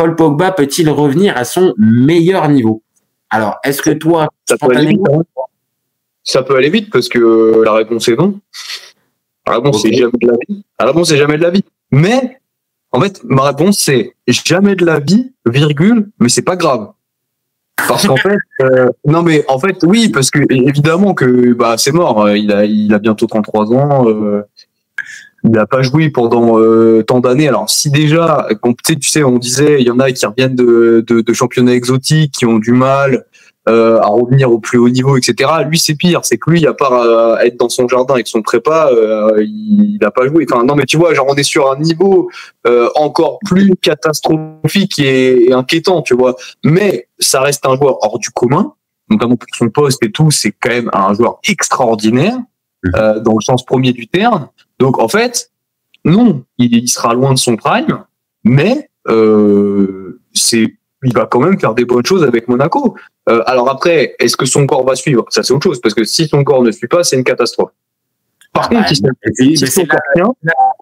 Paul Pogba peut-il revenir à son meilleur niveau? Alors, est-ce que toi, ça peut aller vite, hein. Ça peut aller vite parce que la réponse est non. La réponse c'est jamais de la vie. La réponse c'est jamais de la vie. Mais en fait, ma réponse c'est jamais de la vie, virgule, mais c'est pas grave. Parce qu'en fait, non mais en fait oui, parce que évidemment que bah c'est mort. Il a bientôt 33 ans. Il n'a pas joué pendant tant d'années. Alors si déjà, tu sais, on disait, il y en a qui reviennent de championnats exotiques, qui ont du mal à revenir au plus haut niveau, etc. Lui, c'est pire. C'est que lui, à part être dans son jardin avec son prépa, il n'a pas joué. Enfin, non, mais tu vois, genre on est sur un niveau encore plus catastrophique et inquiétant, tu vois. Mais ça reste un joueur hors du commun, notamment pour son poste et tout. C'est quand même un joueur extraordinaire dans le sens premier du terme. Donc en fait, non, il sera loin de son prime, mais il va quand même faire des bonnes choses avec Monaco. Alors après, est-ce que son corps va suivre? Ça c'est autre chose, parce que si son corps ne suit pas, c'est une catastrophe. Par contre, c'est la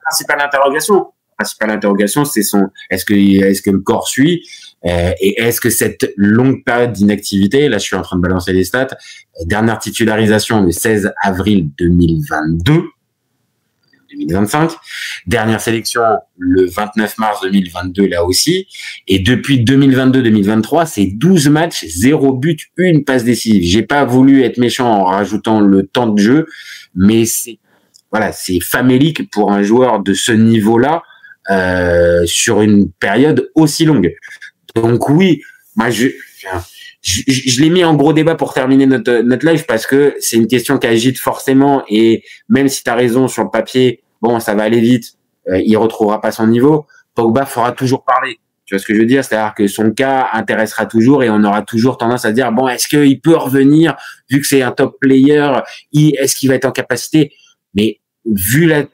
principale interrogation. La principale interrogation, c'est est-ce que le corps suit et est-ce que cette longue période d'inactivité, là je suis en train de balancer les stats, dernière titularisation le 16 avril 2022. 2025. Dernière sélection le 29 mars 2022 là aussi. Et depuis 2022-2023, c'est 12 matchs, 0 but, 1 passe décisive. J'ai pas voulu être méchant en rajoutant le temps de jeu, mais c'est famélique pour un joueur de ce niveau-là sur une période aussi longue. Donc oui, moi je l'ai mis en gros débat pour terminer notre live parce que c'est une question qui agite forcément et même si tu as raison sur le papier, bon, ça va aller vite, il retrouvera pas son niveau, Pogba fera toujours parler. Tu vois ce que je veux dire? C'est-à-dire que son cas intéressera toujours et on aura toujours tendance à dire, bon, est-ce qu'il peut revenir vu que c'est un top player? Est-ce qu'il va être en capacité? Mais vu la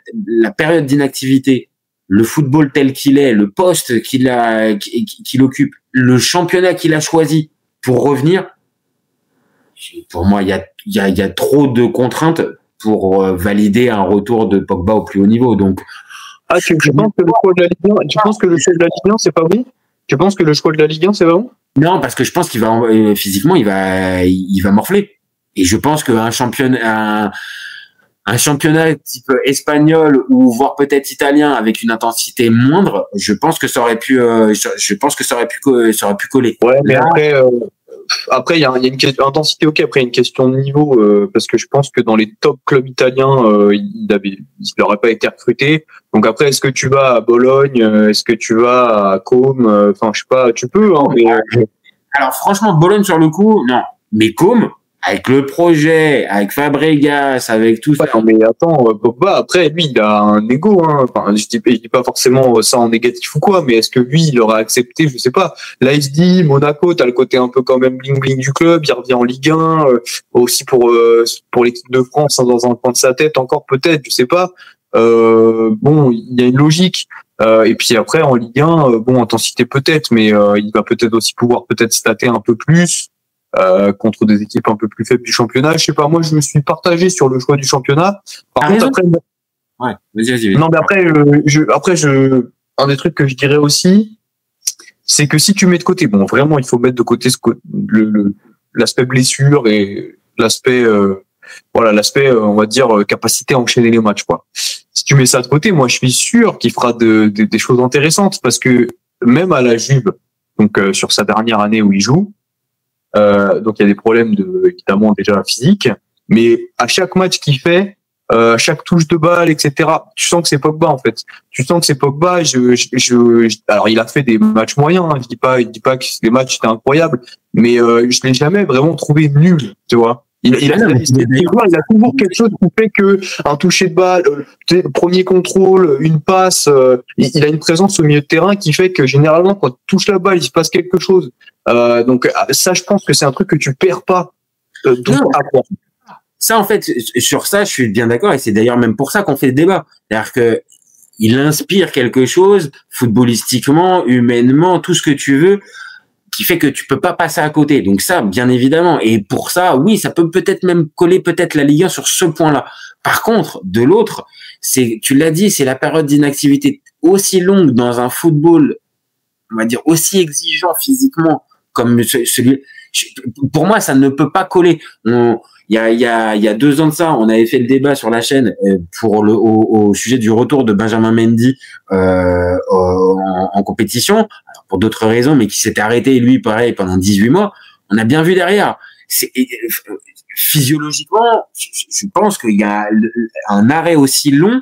période d'inactivité, le football tel qu'il est, le poste qu'il occupe, le championnat qu'il a choisi, pour revenir, pour moi, il y a trop de contraintes pour valider un retour de Pogba au plus haut niveau. Donc, tu penses que le choix de la Ligue 1, tu penses que le choix de la Ligue 1, c'est pas bon? Tu penses que le choix de la Ligue 1, c'est pas bon? Non, parce que je pense qu'il va physiquement, il va morfler. Et je pense qu'un championnat type espagnol ou voire peut-être italien avec une intensité moindre, je pense que ça aurait pu coller. Ouais, mais après il y a une question d'intensité, ok, après il y a une question de niveau parce que je pense que dans les top clubs italiens il n'aurait pas été recruté. Donc après, est-ce que tu vas à Bologne, est-ce que tu vas à Côme, enfin je sais pas, tu peux hein, mais alors franchement Bologne sur le coup non, mais Côme avec le projet, avec Fabregas, avec tout ça. Non, mais attends, Pogba, après, lui, il a un ego, hein. Enfin, je dis pas forcément ça en négatif ou quoi, mais est-ce que lui, il aurait accepté, je sais pas. Là, il se dit, Monaco, t'as le côté un peu quand même bling-bling du club, il revient en Ligue 1, aussi pour l'équipe de France, hein, dans un coin de sa tête, encore peut-être, je sais pas. Bon, il y a une logique. Et puis après, en Ligue 1, bon, intensité peut-être, mais il va peut-être aussi pouvoir peut-être stater un peu plus. Contre des équipes un peu plus faibles du championnat. Je sais pas, moi je me suis partagé sur le choix du championnat. Par contre, après, ouais, vas-y. Non, mais après, un des trucs que je dirais aussi, c'est que si tu mets de côté, bon, vraiment, il faut mettre de côté l'aspect blessure et l'aspect, on va dire, capacité à enchaîner les matchs, quoi. Si tu mets ça de côté, moi, je suis sûr qu'il fera des choses intéressantes parce que même à la Juve, donc sur sa dernière année où il joue, donc il y a des problèmes évidemment déjà physiques, mais à chaque match qu'il fait, chaque touche de balle, etc., tu sens que c'est Pogba en fait. Tu sens que c'est Pogba. Alors il a fait des matchs moyens. Hein, je dis pas que les matchs étaient incroyables, mais je l'ai jamais vraiment trouvé nul, tu vois. Il a toujours quelque chose qui fait que un toucher de balle, premier contrôle, une passe, il a une présence au milieu de terrain qui fait que généralement quand tu touches la balle, il se passe quelque chose. Donc ça, je pense que c'est un truc que tu perds pas. Ça, en fait, sur ça, je suis bien d'accord, et c'est d'ailleurs même pour ça qu'on fait ce débat. C'est-à-dire que il inspire quelque chose, footballistiquement, humainement, tout ce que tu veux, qui fait que tu peux pas passer à côté. Donc ça, bien évidemment. Et pour ça, oui, ça peut peut-être même coller peut-être la Ligue 1 sur ce point-là. Par contre, de l'autre, tu l'as dit, c'est la période d'inactivité aussi longue dans un football on va dire, aussi exigeant physiquement comme celui. Pour moi, ça ne peut pas coller. Il y a 2 ans de ça, on avait fait le débat sur la chaîne au sujet du retour de Benjamin Mendy en compétition, alors pour d'autres raisons, mais qui s'était arrêté lui pareil pendant 18 mois. On a bien vu derrière. Physiologiquement, je pense qu'il y a un arrêt aussi long.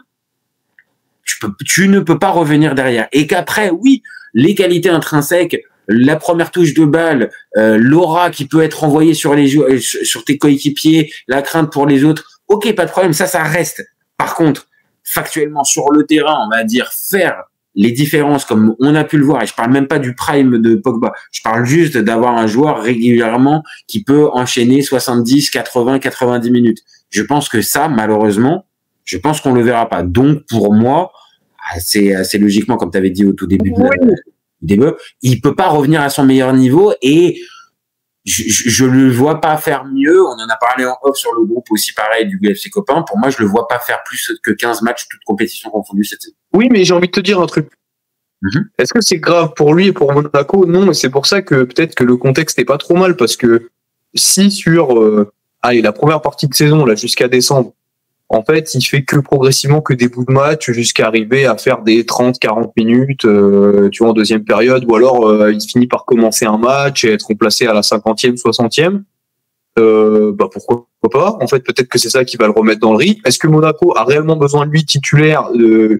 Tu ne peux pas revenir derrière. Et qu'après, oui, les qualités intrinsèques, la première touche de balle, l'aura qui peut être envoyée sur sur tes coéquipiers, la crainte pour les autres. Ok, pas de problème, ça reste. Par contre, factuellement sur le terrain, on va dire faire les différences comme on a pu le voir. Et je parle même pas du prime de Pogba. Je parle juste d'avoir un joueur régulièrement qui peut enchaîner 70, 80, 90 minutes. Je pense que ça, malheureusement, je pense qu'on le verra pas. Donc, pour moi, assez logiquement, comme tu avais dit au tout début du débat, il peut pas revenir à son meilleur niveau et je le vois pas faire mieux. On en a parlé en off sur le groupe aussi, pareil, du BFC Copain. Pour moi, je le vois pas faire plus que 15 matchs, toutes compétitions confondues cette saison. Oui, mais j'ai envie de te dire un truc. Est-ce que c'est grave pour lui et pour Monaco? Non, et c'est pour ça que peut-être que le contexte est pas trop mal, parce que si sur la première partie de saison, là, jusqu'à décembre, en fait, il fait que progressivement que des bouts de match jusqu'à arriver à faire des 30-40 minutes, tu vois, en deuxième période, ou alors il finit par commencer un match et être remplacé à la 50e, 60e. Pourquoi pas? En fait, peut-être que c'est ça qui va le remettre dans le rythme. Est-ce que Monaco a réellement besoin de lui titulaire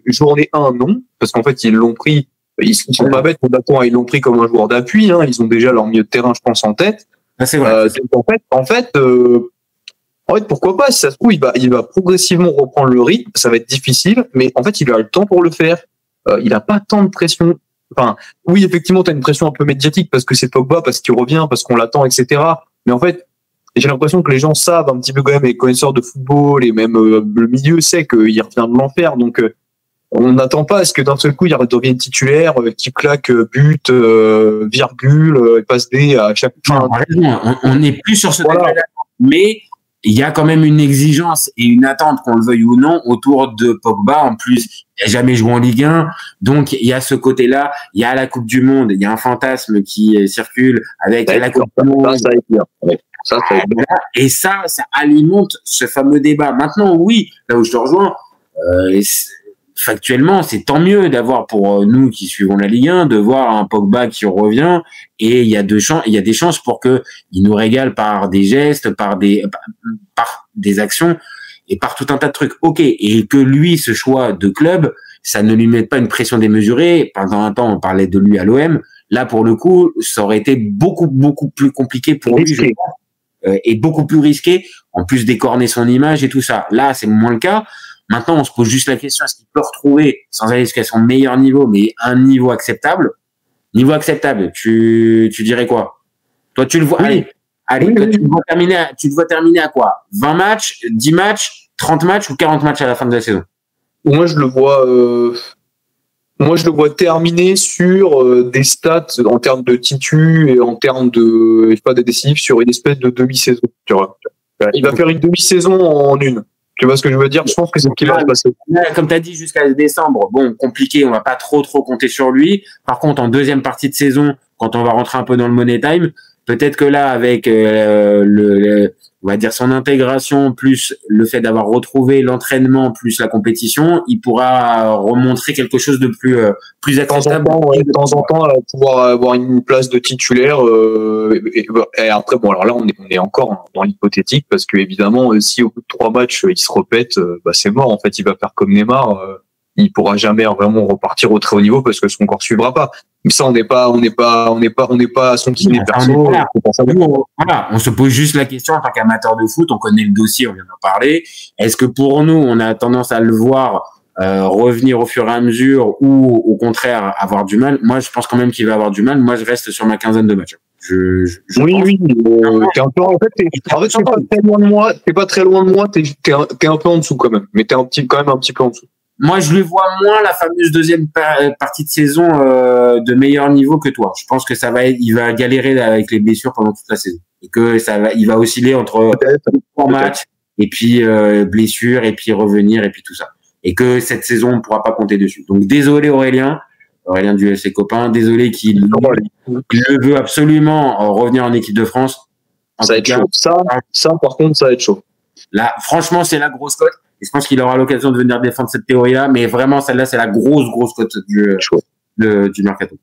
journée 1? Non, parce qu'en fait, ils l'ont pris. Ils sont pas bêtes. Monaco, ils l'ont pris comme un joueur d'appui. Hein. Ils ont déjà leur milieu de terrain, je pense, en tête. Ah, c'est vrai. En fait, pourquoi pas? Si ça se trouve, il va progressivement reprendre le rythme. Ça va être difficile, mais en fait, il a le temps pour le faire. Il a pas tant de pression. Enfin, oui, effectivement, tu as une pression un peu médiatique parce que c'est Pogba, parce qu'il revient, parce qu'on l'attend, etc. Mais en fait, j'ai l'impression que les gens savent un petit peu quand même, les connaisseurs de football et même le milieu sait qu'il revient de l'enfer. Donc, on n'attend pas à ce que d'un seul coup, il redevienne titulaire, qu'il claque but, virgule, passe D à chaque fin. On n'est plus sur ce débat-là. Mais il y a quand même une exigence et une attente, qu'on le veuille ou non, autour de Pogba. En plus, il n'a jamais joué en Ligue 1. Donc, il y a ce côté-là. Il y a la Coupe du Monde. Il y a un fantasme qui circule avec la Coupe du Monde. Et ça alimente ce fameux débat. Maintenant, oui, là où je te rejoins, factuellement, c'est tant mieux d'avoir, pour nous qui suivons la Ligue 1, de voir un Pogba qui revient, et il y a des chances pour que il nous régale par des gestes, par des actions et par tout un tas de trucs. Ok, et que lui, ce choix de club, ça ne lui met pas une pression démesurée. Pendant un temps, on parlait de lui à l'OM. Là, pour le coup, ça aurait été beaucoup plus compliqué pour lui, je pense, et beaucoup plus risqué, en plus d'écorner son image et tout ça. Là, c'est moins le cas. Maintenant, on se pose juste la question, est-ce qu'il peut retrouver, sans aller jusqu'à son meilleur niveau, mais un niveau acceptable? Niveau acceptable, tu dirais quoi? Toi, tu le vois, oui. Allez, oui, toi, tu le vois terminer à quoi? 20 matchs, 10 matchs, 30 matchs ou 40 matchs à la fin de la saison? Moi, je le vois terminer sur des stats en termes de titu et en termes de, je sais pas, des décisifs sur une espèce de demi-saison. Tu vois. Il va faire une demi-saison en une. Tu vois ce que je veux dire? Je pense que c'est ce qui va se passer. Comme tu as dit, jusqu'à décembre, bon, compliqué, on va pas trop compter sur lui. Par contre, en deuxième partie de saison, quand on va rentrer un peu dans le money time, peut-être que là, avec on va dire son intégration, plus le fait d'avoir retrouvé l'entraînement, plus la compétition, il pourra remontrer quelque chose de plus acceptable. De temps en temps, pouvoir avoir une place de titulaire. Et après, bon, alors là, on est encore dans l'hypothétique, parce que évidemment, si au bout de 3 matchs, il se répète, c'est mort. En fait, il va faire comme Neymar. Il pourra jamais vraiment repartir au très haut niveau parce que son corps suivra pas. Mais ça, on n'est pas à son kiné perso. Voilà, on se pose juste la question en tant qu'amateur de foot. On connaît le dossier, on vient d'en parler. Est-ce que pour nous, on a tendance à le voir revenir au fur et à mesure, ou au contraire avoir du mal? Moi, je pense quand même qu'il va avoir du mal. Moi, je reste sur ma quinzaine de matchs. Oui. T'es un peu, en fait, t'es pas très loin de moi. T'es pas très loin de moi. T'es un peu en dessous quand même. Mais quand même un petit peu en dessous. Moi, je lui vois moins la fameuse deuxième partie de saison de meilleur niveau que toi. Je pense que il va galérer avec les blessures pendant toute la saison, et que il va osciller entre 3 matchs et puis blessures et puis revenir et puis tout ça. Et que cette saison, on ne pourra pas compter dessus. Donc désolé Aurélien, Aurélien du FC Copain. Désolé qu'il le veut absolument revenir en équipe de France. Ça va être chaud. Ça, par contre, ça va être chaud. Là, franchement, c'est la grosse cote. Et je pense qu'il aura l'occasion de venir défendre cette théorie-là. Mais vraiment, celle-là, c'est la grosse cote du mercato.